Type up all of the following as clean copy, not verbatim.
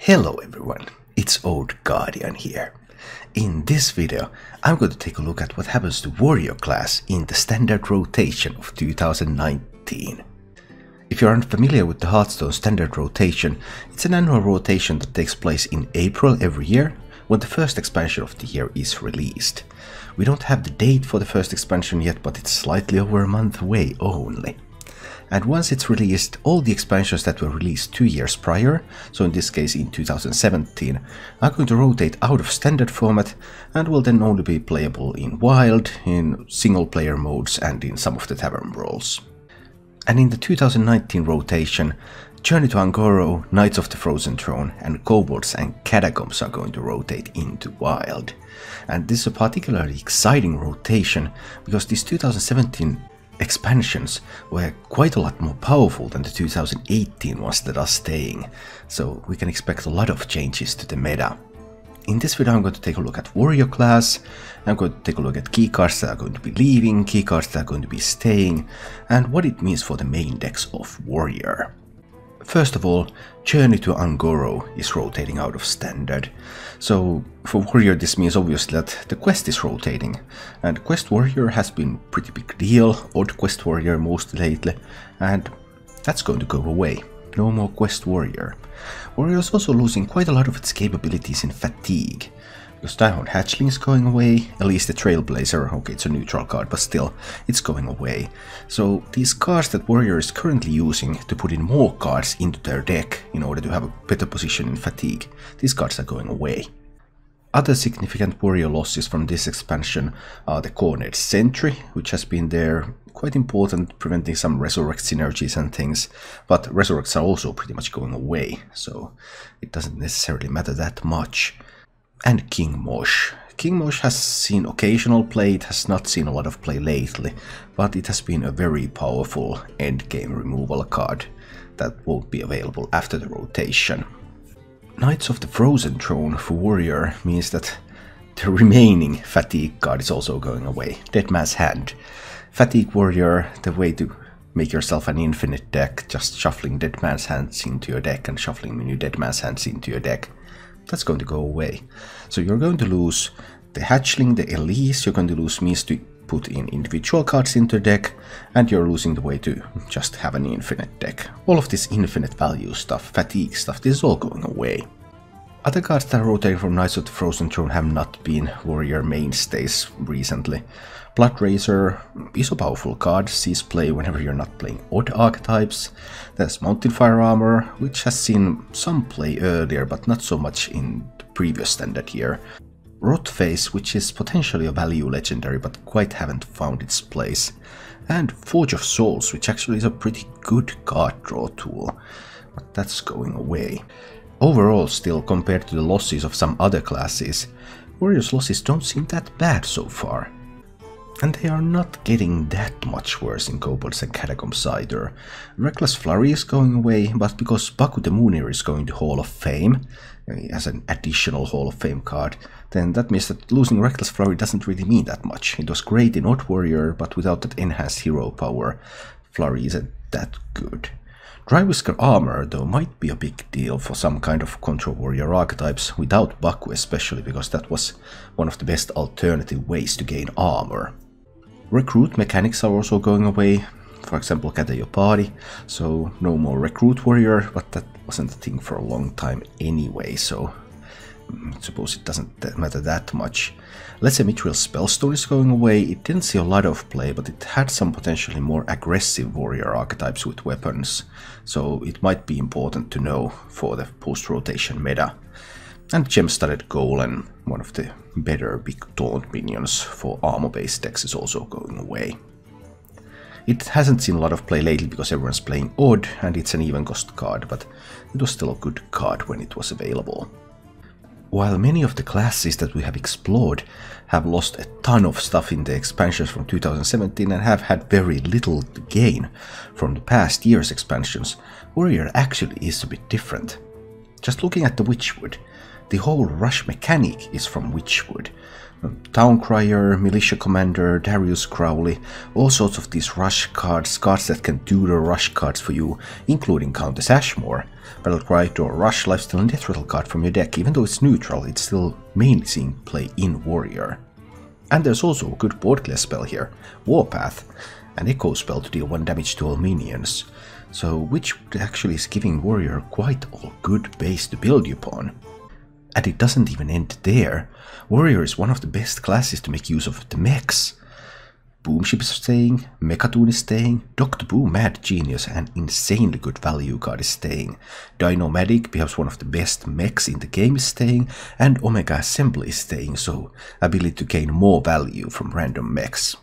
Hello everyone, it's Old Guardian here. In this video, I'm going to take a look at what happens to Warrior class in the standard rotation of 2019. If you aren't familiar with the Hearthstone Standard rotation, it's an annual rotation that takes place in April every year, when the first expansion of the year is released. We don't have the date for the first expansion yet, but it's slightly over a month away only. And once it's released, all the expansions that were released 2 years prior, so in this case in 2017, are going to rotate out of standard format and will then only be playable in wild, in single player modes and in some of the tavern brawls. And in the 2019 rotation, Journey to Un'Goro, Knights of the Frozen Throne and Kobolds and Catacombs are going to rotate into wild. And this is a particularly exciting rotation because these 2017 expansions were quite a lot more powerful than the 2018 ones that are staying, so we can expect a lot of changes to the meta. In this video I'm going to take a look at Warrior class, I'm going to take a look at keycards that are going to be leaving, keycards that are going to be staying, and what it means for the main decks of Warrior. First of all, Journey to Un'Goro is rotating out of standard. So for Warrior this means obviously that the quest is rotating, and Quest Warrior has been a pretty big deal, Odd Quest Warrior most lately, and that's going to go away. No more Quest Warrior. Warrior is also losing quite a lot of its capabilities in fatigue. Because Diamond Hatchling is going away, at least the Trailblazer, okay it's a neutral card, but still, it's going away. So these cards that Warrior is currently using to put in more cards into their deck in order to have a better position in fatigue, these cards are going away. Other significant Warrior losses from this expansion are the Cornered Sentry, which has been there, quite important, preventing some Resurrect synergies and things, but Resurrects are also pretty much going away, so it doesn't necessarily matter that much. And King Mosh. King Mosh has seen occasional play, it has not seen a lot of play lately, but it has been a very powerful endgame removal card that won't be available after the rotation. Knights of the Frozen Throne for Warrior means that the remaining fatigue card is also going away. Dead Man's Hand. Fatigue Warrior, the way to make yourself an infinite deck, just shuffling Dead Man's Hands into your deck and shuffling new Dead Man's Hands into your deck. That's going to go away. So you're going to lose the Hatchling, the Elise, you're going to lose means to put in individual cards into the deck, and you're losing the way to just have an infinite deck. All of this infinite value stuff, fatigue stuff, this is all going away. Other cards that are rotating from Knights of the Frozen Throne have not been Warrior mainstays recently. Bloodraiser is a powerful card, sees play whenever you're not playing odd archetypes. There's Mountain Fire Armor, which has seen some play earlier, but not so much in the previous standard year. Rotface, which is potentially a value legendary, but quite haven't found its place. And Forge of Souls, which actually is a pretty good card draw tool, but that's going away. Overall, still, compared to the losses of some other classes, Warrior's losses don't seem that bad so far. And they are not getting that much worse in Kobolds and Catacombs either. Reckless Flurry is going away, but because Baku the Munir is going to Hall of Fame, as an additional Hall of Fame card, then that means that losing Reckless Flurry doesn't really mean that much. It was great in Odd Warrior, but without that enhanced hero power, Flurry isn't that good. Dry Whisker Armor, though, might be a big deal for some kind of Control Warrior archetypes, without Baku especially, because that was one of the best alternative ways to gain armor. Recruit mechanics are also going away, for example Gather Your Party, so no more Recruit Warrior, but that wasn't a thing for a long time anyway, so I suppose it doesn't matter that much. Let's say Mithril Spellstone is going away. It didn't see a lot of play, but it had some potentially more aggressive warrior archetypes with weapons, so it might be important to know for the post-rotation meta. And Gem-Studded Golem, one of the better big taunt minions for armor-based decks, is also going away. It hasn't seen a lot of play lately because everyone's playing Odd, and it's an even cost card, but it was still a good card when it was available. While many of the classes that we have explored have lost a ton of stuff in the expansions from 2017 and have had very little to gain from the past year's expansions, Warrior actually is a bit different. Just looking at the Witchwood, The whole rush mechanic is from Witchwood. Town Crier, Militia Commander, Darius Crowley, all sorts of these rush cards, cards that can do the rush cards for you, including Countess Ashmore. Battlecry or Rush Lifesteal and Death Rattle card from your deck. Even though it's neutral, it's still mainly seeing play in Warrior. And there's also a good board clear spell here, Warpath, an echo spell to deal 1 damage to all minions. So which actually is giving Warrior quite a good base to build upon. And it doesn't even end there. Warrior is one of the best classes to make use of the mechs. Boomship is staying, Mecha'thun is staying, Dr. Boom Mad Genius, an insanely good value card, is staying, Dino-Matic, perhaps one of the best mechs in the game, is staying, and Omega Assembly is staying, so ability to gain more value from random mechs.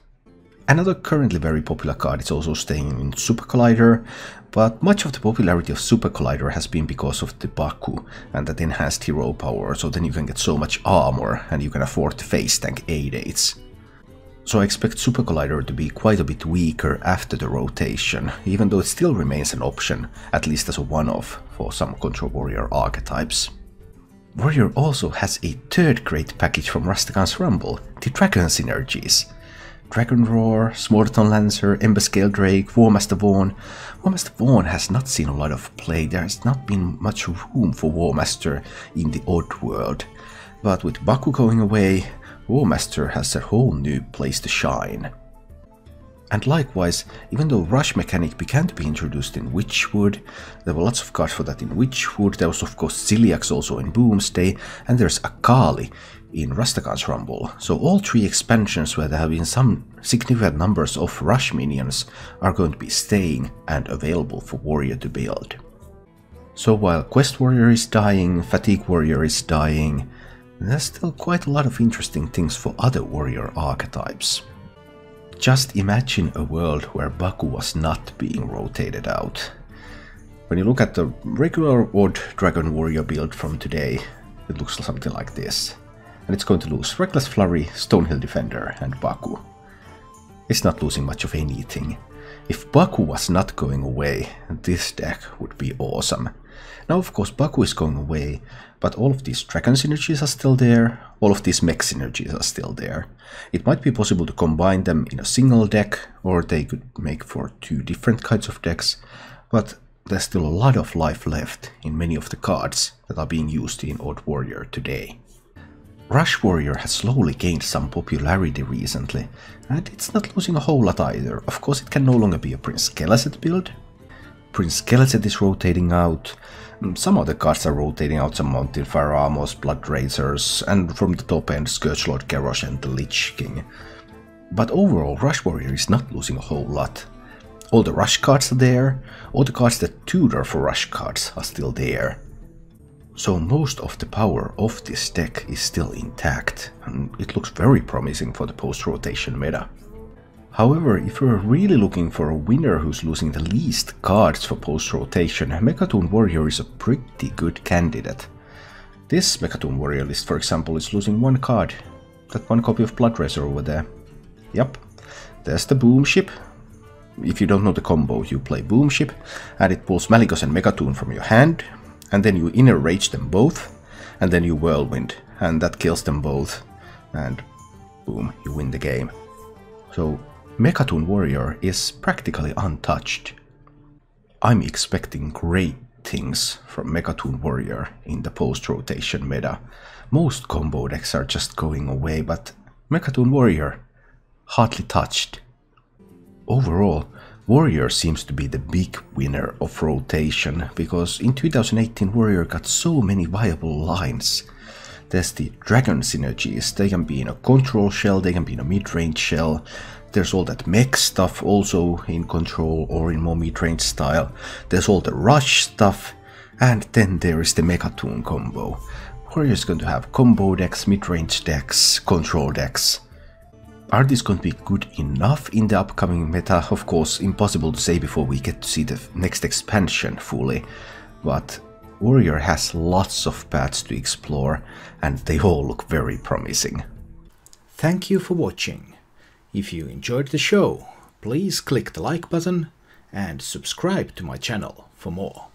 Another currently very popular card is also staying in Super Collider, but much of the popularity of Super Collider has been because of the Baku and that enhanced hero power, so then you can get so much armor and you can afford to face tank 8/8s. So I expect Super Collider to be quite a bit weaker after the rotation, even though it still remains an option, at least as a one-off, for some Control Warrior archetypes. Warrior also has a third great package from Rastakhan's Rumble, the Dragon Synergies. Dragon Roar, Smorton Lancer, Emberscale Drake, Warmaster Vaughn. Warmaster Vaughn has not seen a lot of play, there has not been much room for Warmaster in the Odd World, but with Baku going away, Warmaster has a whole new place to shine. And likewise, even though Rush mechanic began to be introduced in Witchwood, there were lots of cards for that in Witchwood, there was of course Ciliax also in Boomsday, and there's Akali in Rastakhan's Rumble. So all 3 expansions where there have been some significant numbers of Rush minions are going to be staying and available for Warrior to build. So while Quest Warrior is dying, Fatigue Warrior is dying, there's still quite a lot of interesting things for other Warrior archetypes. Just imagine a world where Baku was not being rotated out. When you look at the regular Odd Dragon Warrior build from today, it looks something like this. And it's going to lose Reckless Flurry, Stonehill Defender and Baku. It's not losing much of anything. If Baku was not going away, this deck would be awesome. Now of course Baku is going away, but all of these Dragon Synergies are still there, all of these Mech Synergies are still there. It might be possible to combine them in a single deck, or they could make for 2 different kinds of decks, but there's still a lot of life left in many of the cards that are being used in Odd Warrior today. Rush Warrior has slowly gained some popularity recently, and it's not losing a whole lot either. Of course it can no longer be a Prince Skelecet build. Prince Skelecet is rotating out, some other cards are rotating out, some Mountain Fire Amos, Blood Racers, and from the top end Scourgelord Garrosh and the Lich King. But overall Rush Warrior is not losing a whole lot. All the Rush cards are there, all the cards that tutor for Rush cards are still there. So most of the power of this deck is still intact, and it looks very promising for the post-rotation meta. However, if you're really looking for a winner who's losing the least cards for post-rotation, Mecha'thun Warrior is a pretty good candidate. This Mecha'thun Warrior list, for example, is losing 1 card. That 1 copy of Blood Racer over there. Yep, there's the Boomship. If you don't know the combo, you play Boomship, and it pulls Malygos and Mecha'thun from your hand, and then you Inner Rage them both, and then you Whirlwind, and that kills them both, and boom, you win the game. So Mecha'thun Warrior is practically untouched. I'm expecting great things from Mecha'thun Warrior in the post-rotation meta. Most combo decks are just going away, but Mecha'thun Warrior, hardly touched. Overall, Warrior seems to be the big winner of rotation, because in 2018 Warrior got so many viable lines. There's the Dragon Synergies, they can be in a control shell, they can be in a mid-range shell. There's all that mech stuff also in control or in more mid-range style. There's all the rush stuff, and then there is the Mecha'thun combo. Warrior is going to have combo decks, mid-range decks, control decks. Are these going to be good enough in the upcoming meta? Of course, impossible to say before we get to see the next expansion fully, but Warrior has lots of paths to explore, and they all look very promising. Thank you for watching. If you enjoyed the show, please click the like button and subscribe to my channel for more.